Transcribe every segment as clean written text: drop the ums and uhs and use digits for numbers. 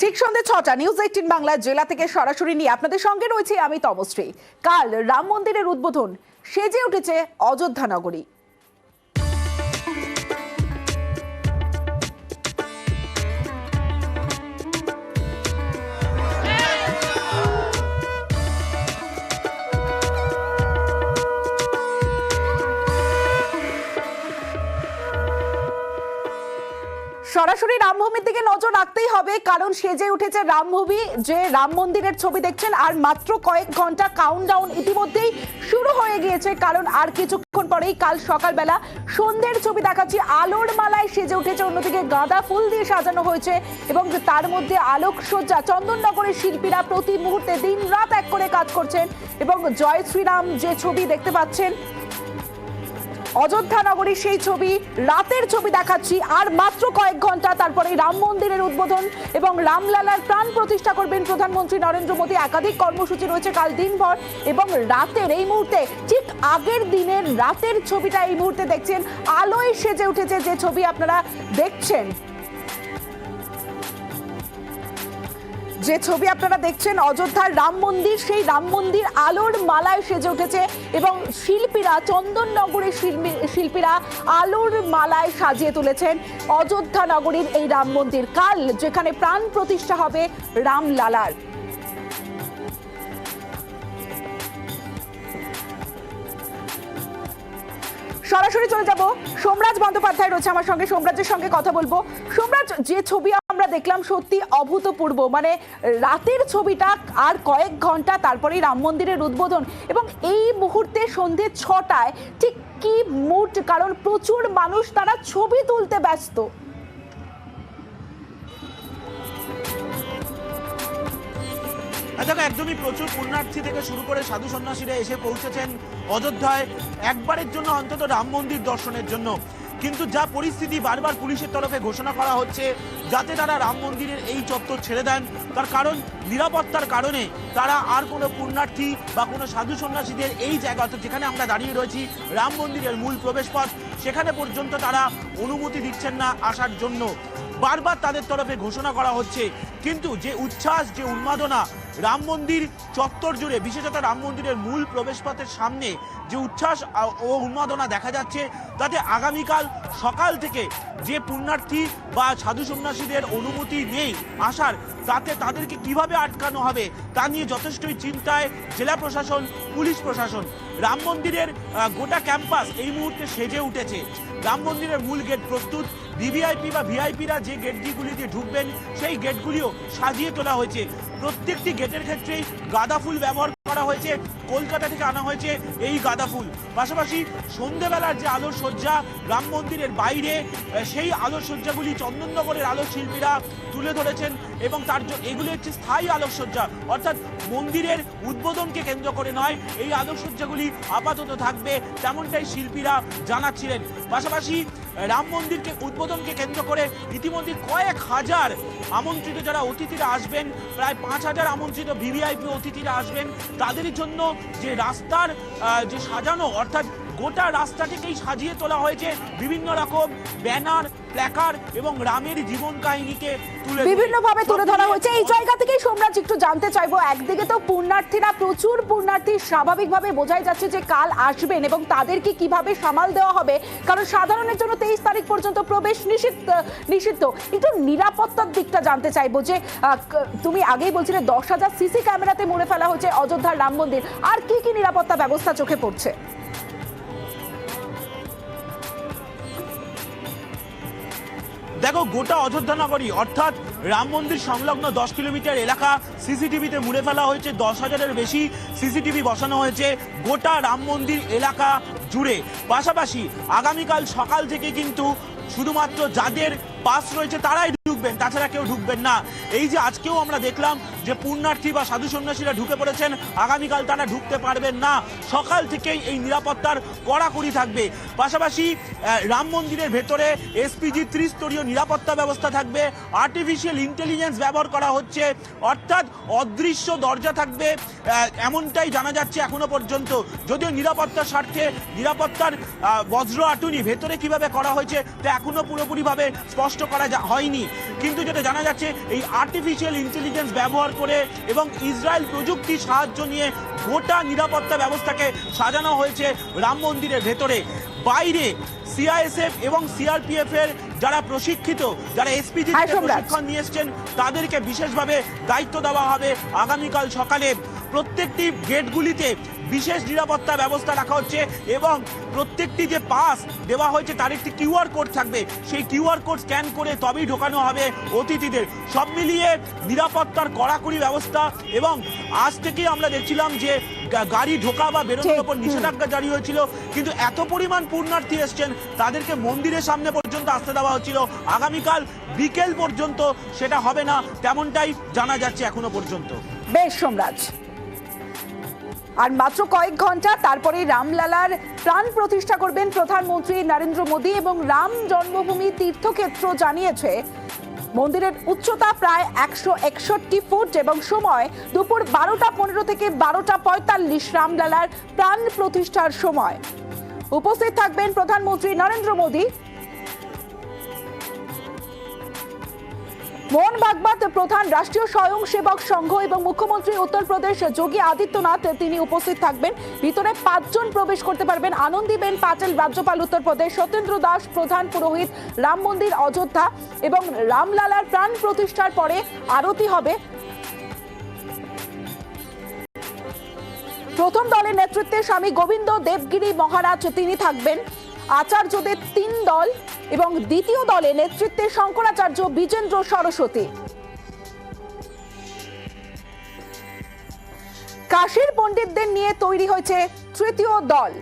ঠিক সন্ধ্যে ৬টা নিউজ ১৮ বাংলা জেলা থেকে সরাসরি নিয়ে আপনাদের সঙ্গে রয়েছে আমি তমশ্রী। কাল রাম মন্দিরের উদ্বোধন, সেজে উঠেছে অযোধ্যা নগরী। সরাসরি রামভূমির দিকে নজর রাখতেই হবে, কারণ সেজে উঠেছে রামভূমি। যে রাম মন্দিরের ছবি দেখছেন, আর মাত্র কয়েক ঘন্টা কাউন্টডাউন ইতিমধ্যেই শুরু হয়ে গিয়েছে, কারণ আর কিছুক্ষণ পরেই কাল সকালবেলা সন্ধ্যের ছবি দেখাচ্ছি। আলোর মালায় সেজে উঠেছে, অন্যদিকে গাঁদা ফুল দিয়ে সাজানো হয়েছে এবং তার মধ্যে আলোকসজ্জা। চন্দননগরের শিল্পীরা প্রতি মুহূর্তে দিন রাত এক করে কাজ করছেন এবং জয় শ্রীরাম যে ছবি দেখতে পাচ্ছেন অযোধ্যা নগরীর, সেই ছবি, রাতের ছবি দেখাচ্ছি। আর মাত্র কয়েক ঘন্টা তারপরে রাম মন্দিরের উদ্বোধন এবং রামলালার প্রাণ প্রতিষ্ঠা করবেন প্রধানমন্ত্রী নরেন্দ্র মোদী। একাধিক কর্মসূচি রয়েছে কাল দিনভর এবং রাতের এই মুহূর্তে, ঠিক আগের দিনের রাতের ছবিটা এই মুহূর্তে দেখছেন। আলোয় সেজে উঠেছে যে ছবি আপনারা দেখছেন, যে ছবি আপনারা দেখছেন অযোধ্যার রাম মন্দির, সেই রাম মন্দির আলোর মালায় সেজে উঠেছে এবং শিল্পীরা, চন্দননগরের শিল্পীরা আলোর মালায় সাজিয়ে তুলেছেন অযোধ্যা নগরীর এই রাম মন্দির। কাল যেখানে প্রাণ প্রতিষ্ঠা হবে রামলালার। সরাসরি চলে যাব, সোমরাজ বন্দ্যোপাধ্যায় রয়েছে আমার সঙ্গে, সোমরাজের সঙ্গে কথা বলবো। সোমরাজ, যে ছবি আমরা দেখলাম সত্যি অভূতপূর্ব, মানে রাতের ছবিটা, আর কয়েক ঘন্টা তারপরেই রাম মন্দিরের উদ্বোধন এবং এই মুহূর্তে সন্ধ্যে ৬টায় ঠিক কি মুড, কারণ প্রচুর মানুষ তারা ছবি তুলতে ব্যস্ত। দেখো, একদমই প্রচুর পুণ্যার্থী থেকে শুরু করে সাধু সন্ন্যাসীরা এসে পৌঁছেছেন অযোধ্যায় একবারের জন্য অন্তত রাম মন্দির দর্শনের জন্য। কিন্তু যা পরিস্থিতি, বারবার পুলিশের তরফে ঘোষণা করা হচ্ছে যাতে তারা রাম মন্দিরের এই চত্বর ছেড়ে দেন, তার কারণ নিরাপত্তার কারণে তারা আর কোনো পুণ্যার্থী বা কোনো সাধু সন্ন্যাসীদের এই জায়গা, অর্থাৎ যেখানে আমরা দাঁড়িয়ে রয়েছি রাম মন্দিরের মূল প্রবেশপথ, সেখানে পর্যন্ত তারা অনুমতি দিচ্ছেন না আসার জন্য। বারবার তাদের তরফে ঘোষণা করা হচ্ছে, কিন্তু যে উচ্ছ্বাস, যে উন্মাদনা রাম মন্দির চত্বর জুড়ে, বিশেষত রাম মন্দিরের মূল প্রবেশপথের সামনে যে উচ্ছ্বাস ও উন্মাদনা দেখা যাচ্ছে, তাতে আগামীকাল সকাল থেকে যে পুণ্যার্থী বা সাধু সন্ন্যাসীদের অনুমতি নেই আসার, তাতে তাদেরকে কিভাবে আটকানো হবে তা নিয়ে যথেষ্টই চিন্তায় জেলা প্রশাসন, পুলিশ প্রশাসন। রাম মন্দিরের গোটা ক্যাম্পাস এই মুহূর্তে সেজে উঠেছে। রাম মন্দিরের মূল গেট প্রস্তুত, ভিভিআইপি বা ভিআইপিরা যে গেটগুলি দিয়ে ঢুকবেন সেই গেটগুলিও সাজিয়ে তোলা হয়েছে। প্রত্যেকটি গেটের ক্ষেত্রেই গাঁদা ফুল ব্যবহার করা হয়েছে, কলকাতা থেকে আনা হয়েছে এই গাঁদা ফুল। পাশাপাশি সন্ধ্যেবেলার যে আলোকসজ্জা রাম মন্দিরের বাইরে, সেই আলোকসজ্জাগুলি চন্দননগরের আলোক শিল্পীরা তুলে ধরেছেন এবং তার জন্য এগুলি হচ্ছে স্থায়ী আলোকসজ্জা, অর্থাৎ মন্দিরের উদ্বোধনকে কেন্দ্র করে নয়, এই আলোকসজ্জাগুলি আপাতত থাকবে, তেমনটাই শিল্পীরা জানাচ্ছিলেন। পাশাপাশি রাম মন্দিরকে উদ্বোধনকে কেন্দ্র করে ইতিমধ্যে কয়েক হাজার আমন্ত্রিত যারা অতিথিরা আসবেন, প্রায় ৫,০০০ আমন্ত্রিত ভিভিআইপি অতিথিরা আসবেন, তাদের জন্য যে রাস্তার যে সাজানো, অর্থাৎ গোটা রাস্তাটিকেই সাজিয়ে তোলা হয়েছে বিভিন্ন রকম ব্যানার, প্ল্যাকার্ড এবং রামের জীবন কাহিনীকে বিভিন্নভাবে তুলে ধরা হয়েছে। এই জায়গা থেকেই সোমরাজ একটু জানতে চাইবো, একদিকে তো পুণ্যার্থীরা, প্রচুর পুণ্যার্থী স্বাভাবিকভাবে বোঝাই যাচ্ছে যে কাল আসবেন এবং তাদেরকে কিভাবে সামাল দেওয়া হবে, কারণ সাধারণের জন্য 23 তারিখ পর্যন্ত প্রবেশ নিষিদ্ধ। একটু নিরাপত্তার দিকটা জানতে চাইবো, যে তুমি আগেই বলছিলে 10,000 সিসি ক্যামেরাতে মুড়ে ফেলা হয়েছে অযোধ্যার রাম মন্দির, আর কি কি নিরাপত্তা ব্যবস্থা চোখে পড়ছে? দেখো, গোটা অযোধ্যা নগরী অর্থাৎ রাম মন্দির সংলগ্ন 10 কিলোমিটার এলাকা সিসিটিভিতে মুড়ে ফেলা হয়েছে। 10,000-এর বেশি সিসিটিভি বসানো হয়েছে গোটা রাম মন্দির এলাকা জুড়ে। পাশাপাশি আগামীকাল সকাল থেকে কিন্তু শুধুমাত্র যাদের পাস রয়েছে তারাই ঢুকবেন, তাছাড়া কেউ ঢুকবেন না। এই যে আজকেও আমরা দেখলাম যে পুণ্যার্থী বা সাধু সন্ন্যাসীরা ঢুকে পড়েছেন, আগামীকাল তারা ঢুকতে পারবেন না। সকাল থেকেই এই নিরাপত্তার কড়াকড়ি থাকবে। পাশাপাশি রাম মন্দিরের ভেতরে এসপিজি 30 স্তরীয় নিরাপত্তা ব্যবস্থা থাকবে। আর্টিফিশিয়াল ইন্টেলিজেন্স ব্যবহার করা হচ্ছে, অর্থাৎ অদৃশ্য দরজা থাকবে, এমনটাই জানা যাচ্ছে এখনো পর্যন্ত। যদিও নিরাপত্তার স্বার্থে নিরাপত্তার বজ্র আটুনি ভেতরে কিভাবে করা হয়েছে তা এখনো পুরোপুরিভাবে স্পষ্ট করা হয়নি। কিন্তু যেটা জানা যাচ্ছে এই আর্টিফিশিয়াল ইন্টেলিজেন্স ব্যবহার করে এবং ইসরায়েল প্রযুক্তির সাহায্য নিয়ে গোটা নিরাপত্তা ব্যবস্থাকে সাজানো হয়েছে রাম মন্দিরের ভেতরে। বাইরে সিআইএসএফ এবং সিআরপিএফ এর যারা প্রশিক্ষিত, যারা এসপিজি প্রশিক্ষণ নিয়ে এসছেন, তাদেরকে বিশেষভাবে দায়িত্ব দেওয়া হবে। আগামীকাল সকালে প্রত্যেকটি গেটগুলিতে বিশেষ নিরাপত্তা ব্যবস্থা রাখা হচ্ছে এবং প্রত্যেকটি যে পাস দেওয়া হয়েছে তার একটি কিউআর কোড থাকবে। সেই কিউআর কোড স্ক্যান করে তবেই ঢোকানো হবে অতিথিদের। সব মিলিয়ে নিরাপত্তার কড়াকড়ি ব্যবস্থা। এবং আজ থেকেই আমরা দেখছিলাম যে গাড়ি ঢোকা বা বেরোনোর উপর নিষেধাজ্ঞা জারি হয়েছিল, কিন্তু এত পরিমাণ পুণ্যার্থী এসছেন তাদেরকে মন্দিরের সামনে পর্যন্ত আসতে দেওয়া হচ্ছিল। আগামীকাল বিকেল পর্যন্ত সেটা হবে না, তেমনটাই জানা যাচ্ছে এখনো পর্যন্ত। বেশ সোমরাজ, আর মাত্র কয়েক ঘন্টা তারপরে রামলালার প্রাণ প্রতিষ্ঠা করবেন প্রধানমন্ত্রী নরেন্দ্র মোদী। এবং রাম জন্মভূমি তীর্থক্ষেত্র জানিয়েছে মন্দিরের উচ্চতা প্রায় 161 ফুট এবং সময় দুপুর 12টা 15 থেকে 12টা 45 রামলালার প্রাণ প্রতিষ্ঠার সময়। উপস্থিত থাকবেন প্রধানমন্ত্রী নরেন্দ্র মোদী। মোহন ভাগবত প্রধান রাষ্ট্রীয় স্বয়ংসেবক সংঘ এবং মুখ্যমন্ত্রী উত্তরপ্রদেশ যোগী আদিত্যনাথ তিনি উপস্থিত থাকবেন। ভিতরে 5 জন প্রবেশ করতে পারবেন। আনন্দীবেন পাটেল রাজ্যপাল উত্তরপ্রদেশ, সত্যেন্দ্র দাস প্রধান পুরোহিত রাম মন্দির অযোধ্যা। এবং রামলালার প্রাণ প্রতিষ্ঠার পরে আরতি হবে। প্রথম দলের নেতৃত্বে স্বামী গোবিন্দ দেবগিরি মহারাজ তিনি থাকবেন। আচার্যদের 3 দল এবং দ্বিতীয় দলে নেতৃত্বে শঙ্করাচার্য বিজেন্দ্র সরস্বতী। কাশীর পণ্ডিতদের নিয়ে তৈরি হয়েছে তৃতীয় দল।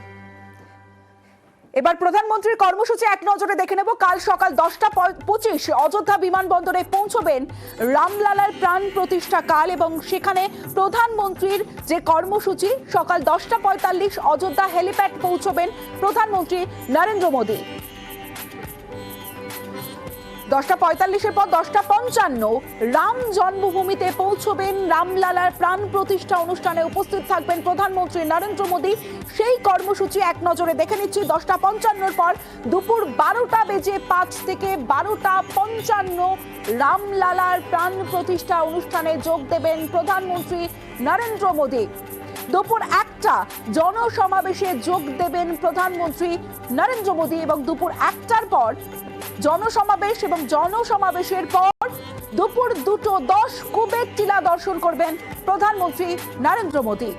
এবার প্রধানমন্ত্রীর কর্মসূচি এক নজরে দেখে নেব। কাল সকাল 10টা 25 অযোধ্যা বিমানবন্দরে পৌঁছবেন রামলালার প্রাণ প্রতিষ্ঠা কাল এবং সেখানে প্রধানমন্ত্রীর যে কর্মসূচি সকাল 10টা 45 অযোধ্যা হেলিপ্যাড পৌঁছবেন প্রধানমন্ত্রী নরেন্দ্র মোদী। 10টা 45-এর পর 10টা 55 রাম জন্মভূমিতে পৌঁছবেন। রামলালার প্রাণ প্রতিষ্ঠা অনুষ্ঠানে উপস্থিত থাকবেন প্রধানমন্ত্রী নরেন্দ্র মোদী। সেই কর্মসূচি এক নজরে দেখে নিচ্ছি। 10টা 55-এর পর দুপুর 12টা 5 থেকে 12টা 55 রামলালার প্রাণ প্রতিষ্ঠা অনুষ্ঠানে যোগ দেবেন প্রধানমন্ত্রী নরেন্দ্র মোদী। দুপুর 1টা জনসমাবেশে যোগ দেবেন প্রধানমন্ত্রী নরেন্দ্র মোদী এবং দুপুর 1টার পর জনসমাবেশ এবং জনসমাবেশের পর দুপুর 2:10 কুবের টিলা দর্শন করবেন প্রধানমন্ত্রী নরেন্দ্র মোদী।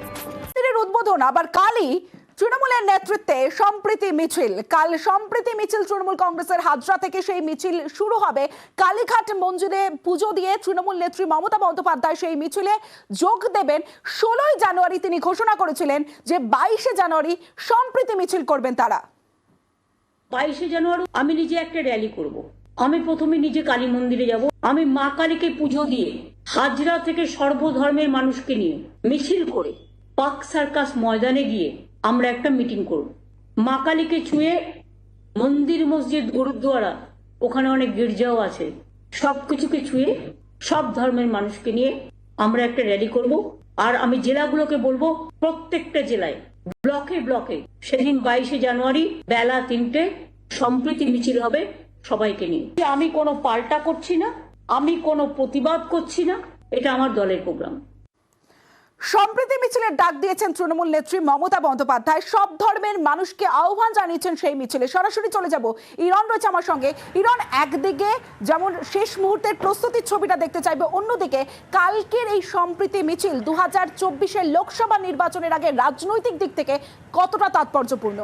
উদ্বোধন আবার কালই তৃণমূলের নেতৃত্বে সম্প্রীতি মিছিল। কাল সম্প্রীতি মিছিল তৃণমূল কংগ্রেসের হাজরা থেকে সেই মিছিল শুরু হবে। কালীঘাট মন্দিরে পুজো দিয়ে তৃণমূল নেত্রী মমতা বন্দ্যোপাধ্যায় সেই মিছিলে যোগ দেবেন। 16ই জানুয়ারি তিনি ঘোষণা করেছিলেন যে 22শে জানুয়ারি সম্প্রীতি মিছিল করবেন তারা। 22শে জানুয়ারি আমি নিজে একটা র্যালি করব। আমি প্রথমে নিজে কালী মন্দিরে যাব। আমি মা কালীকে পুজো দিয়ে হাজরা থেকে সর্বধর্মের মানুষকে নিয়ে মিছিল করে পার্ক সার্কাস ময়দানে গিয়ে আমরা একটা মিটিং করব। মা কালীকে ছুঁয়ে মন্দির, মসজিদ, গুরুদ্বারা, ওখানে অনেক গির্জাও আছে, সবকিছুকে ছুঁয়ে সব ধর্মের মানুষকে নিয়ে আমরা একটা র্যালি করব। আর আমি জেলাগুলোকে বলবো প্রত্যেকটা জেলায় ব্লকে ব্লকে সেদিন 22শে জানুয়ারি বেলা 3টে সম্প্রীতি মিছিল হবে সবাইকে নিয়ে। আমি কোনো পাল্টা করছি না, আমি কোনো প্রতিবাদ করছি না, এটা আমার দলের প্রোগ্রাম। সম্প্রীতি মিছিলের ডাক দিয়েছেন তৃণমূল নেত্রী মমতা বন্দ্যোপাধ্যায়। সব ধর্মের মানুষকে আহ্বান জানিয়েছেন সেই মিছিলে। সরাসরি চলে যাব, ইরন রয়েছে আমার সঙ্গে। ইরন, একদিকে যেমন শেষ মুহূর্তের প্রস্তুতির ছবিটা দেখতে চাইবে, অন্যদিকে কালকের এই সম্প্রীতি মিছিল 2024-এর লোকসভা নির্বাচনের আগে রাজনৈতিক দিক থেকে কতটা তাৎপর্যপূর্ণ?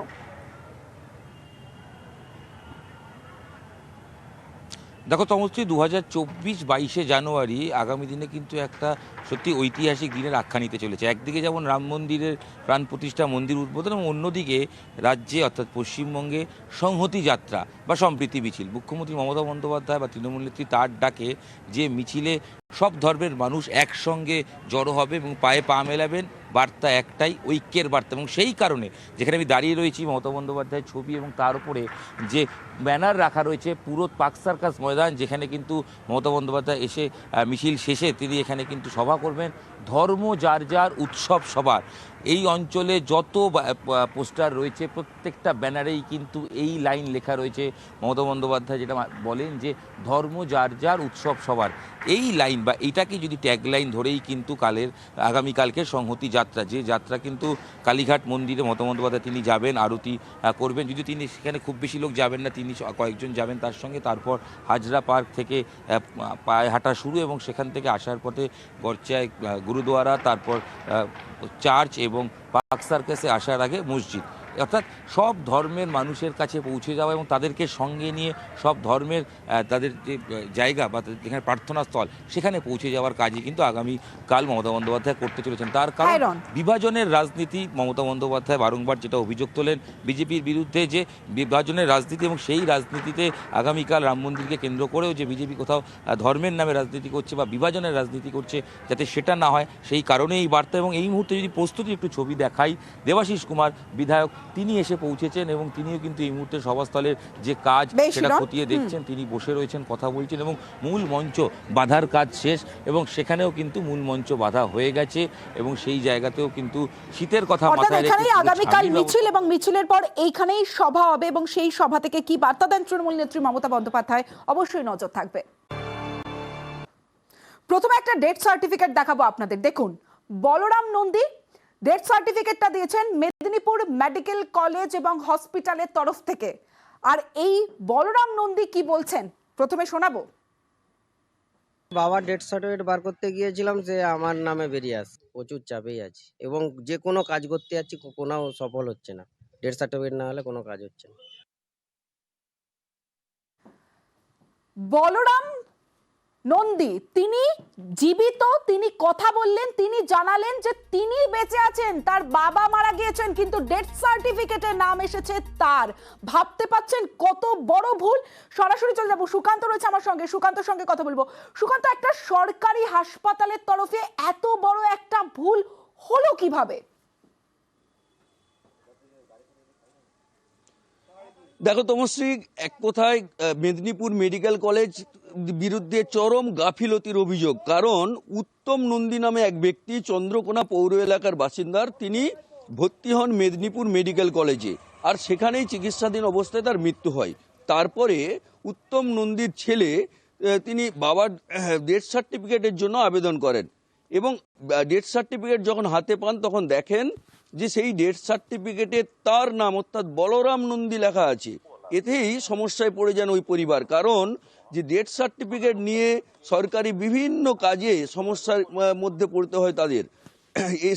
দেখো তমশ্রী, 2024 22শে জানুয়ারি আগামী দিনে কিন্তু একটা সত্যি ঐতিহাসিক দিনের আখ্যা নিতে চলেছে। একদিকে যেমন রাম মন্দিরের প্রাণ প্রতিষ্ঠা, মন্দির উদ্বোধন, এবং অন্যদিকে রাজ্যে অর্থাৎ পশ্চিমবঙ্গে সংহতি যাত্রা বা সম্প্রীতি মিছিল। মুখ্যমন্ত্রী মমতা বন্দ্যোপাধ্যায় বা তৃণমূল নেত্রী তার ডাকে যে মিছিলে সব ধর্মের মানুষ একসঙ্গে জড়ো হবে এবং পায়ে পা মেলাবেন, বার্তা একটাই, ঐক্যের বার্তা। এবং সেই কারণে যেখানে আমি দাঁড়িয়ে রয়েছি মমতা বন্দ্যোপাধ্যায়ের ছবি এবং তার উপরে যে ব্যানার রাখা রয়েছে পুরো পার্ক সার্কাস ময়দান, যেখানে কিন্তু মমতা বন্দ্যোপাধ্যায় এসে মিছিল শেষে তিনি এখানে কিন্তু সভা করবেন। ধর্ম যার যার, উৎসব সবার। এই অঞ্চলে যত পোস্টার রয়েছে প্রত্যেকটা ব্যানারেই কিন্তু এই লাইন লেখা রয়েছে। মমতা বন্দ্যোপাধ্যায় যেটা বলেন যে ধর্ম যার যার, উৎসব সবার। এই লাইন বা এইটাকে যদি ট্যাগলাইন ধরেই কিন্তু আগামীকালকে সংহতি যাত্রা, যে যাত্রা কিন্তু কালীঘাট মন্দিরে মমতা বন্দ্যোপাধ্যায় তিনি যাবেন, আরতি করবেন। যদি তিনি সেখানে খুব বেশি লোক যাবেন না, তিনি কয়েকজন যাবেন তার সঙ্গে। তারপর হাজরা পার্ক থেকে পায়ে হাঁটা শুরু এবং সেখান থেকে আসার পথে গরচায় গুরুদুয়ারা, তারপর চার্চ এবং পার্ক সার্কাসে আসার আগে মসজিদ। অর্থাৎ সব ধর্মের মানুষের কাছে পৌঁছে যাওয়া এবং তাদেরকে সঙ্গে নিয়ে সব ধর্মের তাদের যে জায়গা বা যেখানে প্রার্থনা স্থল সেখানে পৌঁছে যাওয়ার কাজই কিন্তু আগামীকাল মমতা বন্দ্যোপাধ্যায় করতে চলেছেন। তার কারণ বিভাজনের রাজনীতি। মমতা বন্দ্যোপাধ্যায় বারংবার যেটা অভিযোগ তোলেন বিজেপির বিরুদ্ধে, যে বিভাজনের রাজনীতি এবং সেই রাজনীতিতে আগামীকাল রাম মন্দিরকে কেন্দ্র করেও যে বিজেপি কোথাও ধর্মের নামে রাজনীতি করছে বা বিভাজনের রাজনীতি করছে, যাতে সেটা না হয় সেই কারণে এই বার্তা। এবং এই মুহূর্তে যদি প্রস্তুতি একটু ছবি দেখাই, দেবাশিস কুমার বিধায়ক তিনি এসে পৌঁছেছেন এবং তিনিও কিন্তু এই মুহূর্তে সভাস্থলের যে কাজ সেটা খতিয়ে দেখছেন। তিনি বসে রয়েছেন, কথা বলছেন এবং মূল মঞ্চ বাঁধার কাজ শেষ এবং সেখানেও কিন্তু মূল মঞ্চ বাঁধা হয়ে গেছে এবং সেই জায়গাতেও কিন্তু শীতের কথা মাথায় রেখে আগামীকাল মিছিল এবং মিছিলের পর এইখানেই সভা হবে এবং সেই সভা থেকে কি বার্তা দেন তৃণমূল নেত্রী মমতা বন্দ্যোপাধ্যায় অবশ্যই নজর থাকবে। প্রথমে একটা ডেথ সার্টিফিকেট দেখাবো আপনাদের। দেখুন, বলরাম নন্দী ডেথ সার্টিফিকেটটা দিয়েছেন মেদিনীপুর মেডিকেল কলেজ এবং হসপিটালের তরফ থেকে। আর এই বলরাম নন্দী কি বলছেন প্রথমে শোনাবো। বাবার ডেথ সার্টিফিকেট বার করতে গিয়েছিলাম, যে আমার নামে বেরিয়ে আসে, প্রচুর চাপেই আছি এবং যে কোনো কাজ করতে যাচ্ছি কোনো সফল হচ্ছে না। ডেথ সার্টিফিকেট না হলে কোনো কাজ হচ্ছে না। বলরাম নন্দী তিনি জীবিত, তিনি কথা বললেন, তিনি জানালেন যে তিনি বেঁচে আছেন, তার বাবা মারা গিয়েছেন কিন্তু ডেথ সার্টিফিকেটে নাম এসেছে তার। ভাবতে পাচ্ছেন কত বড় ভুল। সরাসরি চলে যাবো, সুকান্ত রয়েছে আমার সঙ্গে, সুকান্তর সঙ্গে কথা বলবো। সুকান্ত, একটা সরকারি হাসপাতালের তরফে এত বড় একটা ভুল হলো কিভাবে? দেখো তমশ্রী, এক কথায় মেদিনীপুর মেডিকেল কলেজ বিরুদ্ধে চরম গাফিলতির অভিযোগ। কারণ উত্তম নন্দী নামে এক ব্যক্তি চন্দ্রকোনা পৌর এলাকার বাসিন্দার, তিনি ভর্তি হন মেদিনীপুর মেডিকেল কলেজে আর সেখানেই চিকিৎসাধীন অবস্থায় তার মৃত্যু হয়। তারপরে উত্তম নন্দীর ছেলে তিনি বাবার ডেথ সার্টিফিকেটের জন্য আবেদন করেন এবং ডেথ সার্টিফিকেট যখন হাতে পান তখন দেখেন যে সেই ডেথ সার্টিফিকেটে তার নাম অর্থাৎ বলরাম নন্দী লেখা আছে। এতেই সমস্যায় পড়ে যান ওই পরিবার। কারণ যে ডেথ সার্টিফিকেট নিয়ে সরকারি বিভিন্ন কাজে সমস্যার মধ্যে পড়তে হয় তাদের।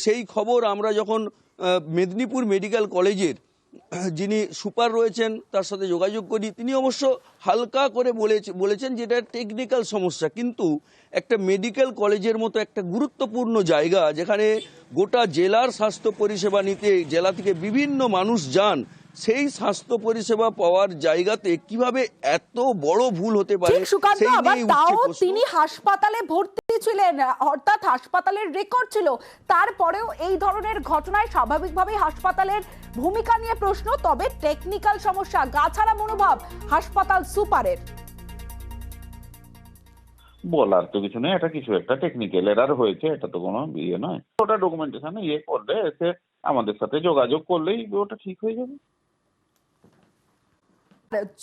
সেই খবর আমরা যখন মেদিনীপুর মেডিকেল কলেজের যিনি সুপার রয়েছেন তার সাথে যোগাযোগ করি, তিনি অবশ্য হালকা করে বলেছেন যে এটা টেকনিক্যাল সমস্যা, কিন্তু একটা মেডিকেল কলেজের মতো একটা গুরুত্বপূর্ণ জায়গা যেখানে গোটা জেলার স্বাস্থ্য পরিষেবা নিতে জেলা থেকে বিভিন্ন মানুষ যান, সেই স্বাস্থ্য পরিষেবা পাওয়ার জায়গাতে কিভাবে এত বড় ভুল হতে পারে? তিনি হাসপাতালে ভর্তি ছিলেন, অর্থাৎ হাসপাতালের রেকর্ড ছিল, তারপরেও এই ধরনের ঘটনায় স্বাভাবিকভাবেই হাসপাতালের ভূমিকা নিয়ে প্রশ্ন। তবে টেকনিক্যাল সমস্যা, গাছাড়া মনোভাব হাসপাতাল সুপারের। বলার তো কিছু নেই, এটা কিছু একটা টেকনিক্যাল এরার হয়েছে, এটা তো কোনো ইয়ে নয়। ওটা ডকুমেন্টেশন ইয়ে করলে এসে আমাদের সাথে যোগাযোগ করলেই ওটা ঠিক হয়ে যাবে।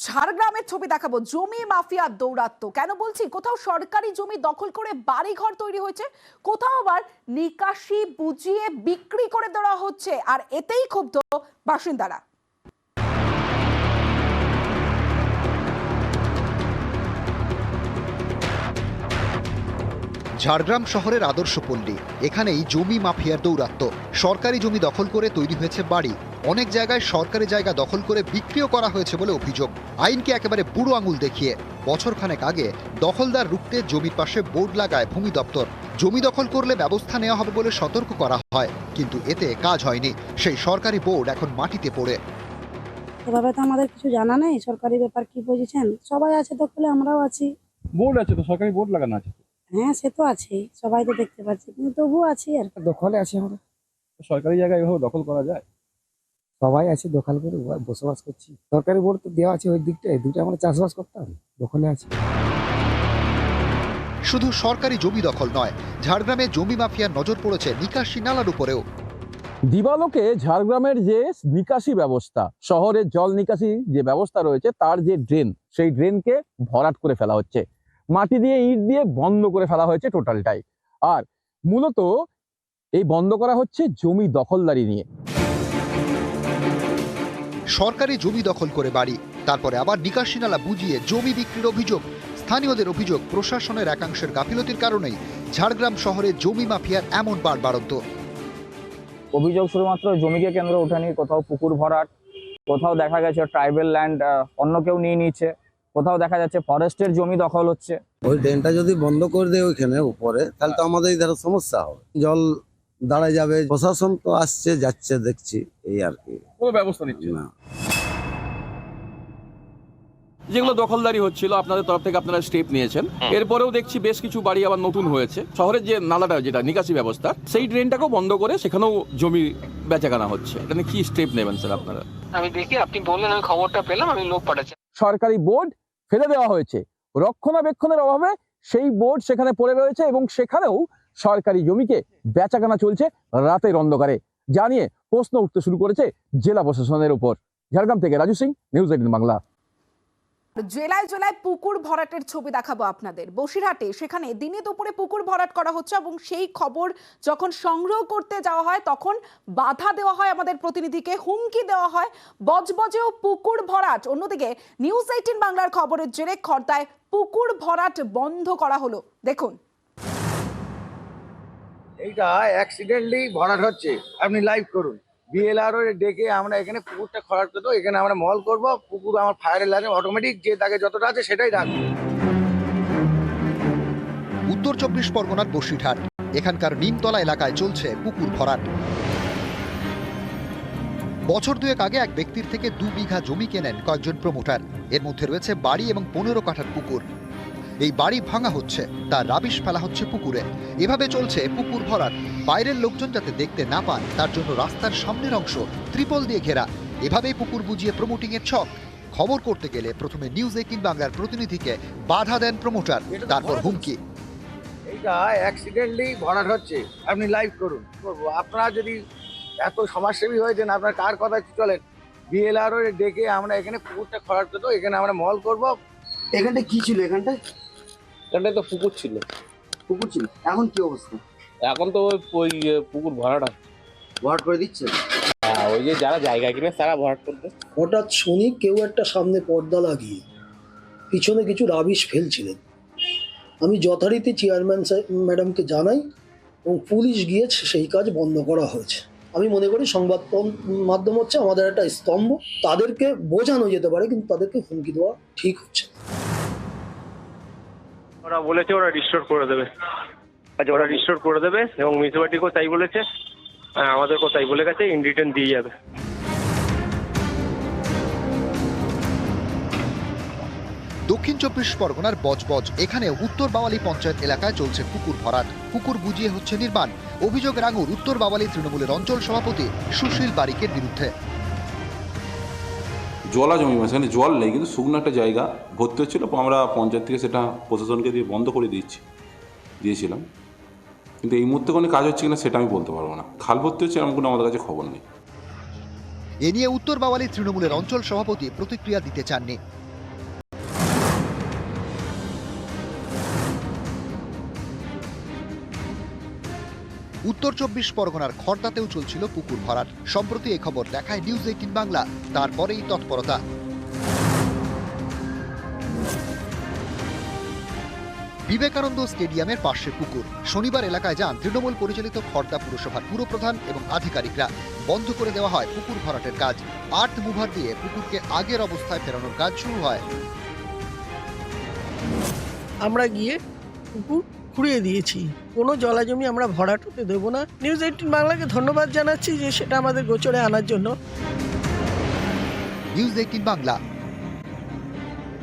ঝাড়গ্রামের ছবি দেখাবো। জমি মাফিয়া দৌরাত্ম্য। কেন বলছি? কোথাও সরকারি জমি দখল করে বাড়িঘর তৈরি হয়েছে, কোথাও আবার নিকাশি বুঝিয়ে বিক্রি করে দেওয়া হচ্ছে, আর এতেই ক্ষুব্ধ বাসিন্দারা। ঝাড়গ্রাম শহরের আদর্শ পল্লী, এখানেই জমি মাফিয়ার দৌরাত্ম্য। সরকারি জমি দখল করে তৈরি হয়েছে বাড়ি, অনেক জায়গায় সরকারি জায়গা দখল করে বিক্রিও করা হয়েছে বলে অভিযোগ। আইনকে একেবারে বুড়ো আঙুল দেখিয়ে বছরখানেক আগে দখলদার রুখতে জমির পাশে বোর্ড লাগায় ভূমি দপ্তর। জমি দখল করলে ব্যবস্থা নেওয়া হবে বলে সতর্ক করা হয়, কিন্তু এতে কাজ হয়নি। সেই সরকারি বোর্ড এখন মাটিতে পড়ে। এভাবে তো আমাদের কিছু জানা নেই, সরকারি ব্যাপার কি বুঝেছেন, সবাই আছে দখলে, আমরাও আছি। বোর্ড আছে তো, সরকারি বোর্ড লাগানো আছে। হ্যাঁ সে তো আছে, সবাই তো দেখতে পাচ্ছি, কিন্তু তবুও আছি আর দখলে আছি আমরা। সরকারি জায়গা এভাবে দখল করা যায়? সবাই আছে দখল করে বসবাস করছি। সরকারি বোর্ড তো দেওয়া আছে ওই দিকটায়, দুটো আমরা চাষবাস করতাম, দখলে আছে। শুধু সরকারি জমি দখল নয়, ঝাড়গ্রামে জমি মাফিয়ার নজর পড়েছে নিকাশি নালার উপরেও। দিবালোকে ঝাড়গ্রামের যে নিকাশি ব্যবস্থা, শহরের জল নিকাশি যে ব্যবস্থা রয়েছে তার যে ড্রেন, সেই ড্রেনকে ভরাট করে ফেলা হচ্ছে, মাটি দিয়ে ইট দিয়ে বন্ধ করে ফেলা হয়েছে টোটালটাই। আর মূলত এই বন্ধ করা হচ্ছে জমি দখলদারি নিয়ে। সরকারি জমি দখল করে বাড়ি, তারপরে আবার নিকাশি নালা বুঝিয়ে জমি বিক্রির অভিযোগ। স্থানীয়দের অভিযোগ, প্রশাসনের একাংশের গাফিলতির কারণেই ঝাড়গ্রাম শহরে জমি মাফিয়ার এমন বাড়বাড়ন্ত। অভিযোগ শুধুমাত্র জমিকে কেন্দ্র ওঠেনি, কোথাও পুকুর ভরাট, কোথাও দেখা গেছে ট্রাইবেল ল্যান্ড অন্য কেউ নিয়ে নিচ্ছে, কোথাও দেখা যাচ্ছে ফরেস্টের জমি দখল হচ্ছে। ওই ড্রেনটা যদি বন্ধ করে দেয় ওইখানে উপরে, তাহলে তো আমাদের ধরো সমস্যা হবে, জল দাঁড়ায় যাবে। প্রশাসন তো আসছে যাচ্ছে দেখছি, এই আর কি, কোনো ব্যবস্থা নিচ্ছে না। যেগুলো দখলদারি হচ্ছিল আপনাদের তরফ থেকে আপনারা স্টেপ নিয়েছেন, এরপরেও দেখছি বেশ কিছু বাড়ি আবার নতুন হয়েছে। শহরের যে নালাটা, যেটা নিকাশি ব্যবস্থা, সেই ড্রেনটাকেও বন্ধ করে সেখানেও জমি বেচাকেনা হচ্ছে। এটা নিয়ে কি স্টেপ নেবেন স্যার আপনারা? আমি দেখি, আপনি বললেন, আমি খবরটা পেলাম, আমি লোক পাঠাচ্ছি। সরকারি বোর্ড ফেলে দেওয়া হয়েছে, রক্ষণাবেক্ষণের অভাবে সেই বোর্ড সেখানে পড়ে রয়েছে এবং সেখানেও সরকারি জমিকে বেচাকেনা চলছে রাতের অন্ধকারে, জানিয়ে প্রশ্ন উঠতে শুরু করেছে জেলা প্রশাসনের উপর। ঝাড়গ্রাম থেকে রাজু সিং, নিউজ 18 বাংলা। জেলায় জেলায় পুকুর ভরাটের ছবি দেখাবো আপনাদের। বসিরহাটে সেখানে দিনে দুপুরে পুকুর ভরাট করা হচ্ছে এবং সেই খবর যখন সংগ্রহ করতে যাওয়া হয় তখন বাধা দেওয়া হয় আমাদের প্রতিনিধিকে, হুমকি দেওয়া হয়, বজবজেও পুকুর ভরাট। অন্যদিকে নিউজ 18 বাংলার খবরের জেরে খর্দায় পুকুর ভরাট বন্ধ করা হলো। দেখুন, এইটা অ্যাক্সিডেন্টলি ভরাট হচ্ছে, আপনি লাইভ করুন। বিএলআরও ডেকে আমরা এখানে পুকুরটা খরাট করবো, এখানে আমরা মল করব, পুকুর আমার ফায়ারের লাইনে অটোমেটিক যে তাকে যতটা আছে সেটাই রাখবো। উত্তর 24 পরগনার বসিরহাট, এখানকার নিমতলা এলাকায় চলছে পুকুর ভরাট। বছর দুয়েক আগে এক ব্যক্তির থেকে 2 বিঘা জমি কেনেন কয়েকজন প্রমোটার। এর মধ্যে রয়েছে বাড়ি এবং 15 কাঠার পুকুর। এই বাড়ি ভাঙা হচ্ছে, তার রাবিশ ফেলা হচ্ছে পুকুরে। এভাবে চলছে পুকুর ভরাট। বাইরের লোকজন যাতে দেখতে না পান তার জন্য রাস্তার সামনের অংশ ত্রিপল দিয়ে ঘেরা। এভাবেই পুকুর বুঝিয়ে প্রমোটিং এর ছক। খবর করতে গেলে প্রথমে নিউজ 18 বাংলার প্রতিনিধিকে বাধা দেন প্রমোটার, তারপর হুমকি। এইটা অ্যাক্সিডেন্টলি ভরাট হচ্ছে, আপনি লাইভ করুন। আপনারা যদি এত সমাজসেবী হয়েছেন, আপনার কার কথা চলেন? বিএলআরও ডেকে আমরা এখানে পুকুরটা খরাট করবো, এখানে আমরা মল করব। এখানটা কি ছিল? এখানটায় তো পুকুর ছিল। পুকুর ছিল, এখন কি অবস্থা? এখন তো ওই পুকুর ভরাট করে দিচ্ছে। ওই যে যারা জায়গা কিনে তারা ভরাট করবে। হঠাৎ শুনি কেউ একটা সামনে পর্দা লাগিয়ে পিছনে কিছু রাবিশ ফেলছিলেন। আমি যথারীতি চেয়ারম্যান ম্যাডামকে জানাই এবং পুলিশ গিয়ে সেই কাজ বন্ধ করা হয়েছে। আমি মনে করি সংবাদ মাধ্যম হচ্ছে আমাদের একটা স্তম্ভ। তাদেরকে বোঝানো যেতে পারে, কিন্তু তাদেরকে হুমকি দেওয়া ঠিক হচ্ছে। ওরা বলেছে ওরা রিস্টোর করে দেবে, ওরা রিস্টোর করে দেবে এবং মিউনিসিপ্যালিটিকেও তাই বলেছে, আমাদেরকেও তাই বলে গেছে, ইন রিটার্ন দিয়ে যাবে। দক্ষিণ 24 পরগনার বজবজ, এখানে উত্তর বাওয়ালি পঞ্চায়েত এলাকায় চলছে পুকুর ভরাট। পুকুর বুঝিয়ে হচ্ছে নির্মাণ। অভিযোগ রাঙুর উত্তর বাওয়ালি তৃণমূলের অঞ্চল সভাপতি সুশীল বারিকের বিরুদ্ধে। জলা জমি, সেখানে জল নেই, কিন্তু শুকনো একটা জায়গা ভর্তি হচ্ছিল। আমরা পঞ্চায়েত থেকে সেটা প্রশাসনকে দিয়ে বন্ধ করে দিয়েছিলাম, কিন্তু এই মুহূর্তে কোনো কাজ হচ্ছে কিনা সেটা আমি বলতে পারবো না। খাল ভর্তি হচ্ছে এমন কোনো আমাদের কাছে খবর নেই। এ নিয়ে উত্তর বাওয়ালি তৃণমূলের অঞ্চল সভাপতি প্রতিক্রিয়া দিতে চাননি। উত্তর 24 পরগনার খর্দাতেও চলছিল পুকুর ভরাট। সম্প্রতি এই খবর দেখায় নিউজ 18 বাংলা, তারপরেই তৎপরতা। বিবেকানন্দ স্টেডিয়ামের পাশে পুকুর। শনিবার এলাকায় যান তৃণমূল পরিচালিত খর্দা পুরসভার পুরপ্রধান এবং আধিকারিকরা। বন্ধ করে দেওয়া হয় পুকুর ভরাটের কাজ। আর্থ মুভার দিয়ে পুকুরকে আগের অবস্থায় ফেরানোর কাজ শুরু হয়। আমরা গিয়ে পুকুর খুঁড়িয়ে দিয়েছি, কোনো জলাজমি আমরা ভরাট হতে দেবো না। নিউজ 18 বাংলাকে ধন্যবাদ জানাচ্ছি যে সেটা আমাদের গোচরে আনার জন্য। নিউজ 18 বাংলা।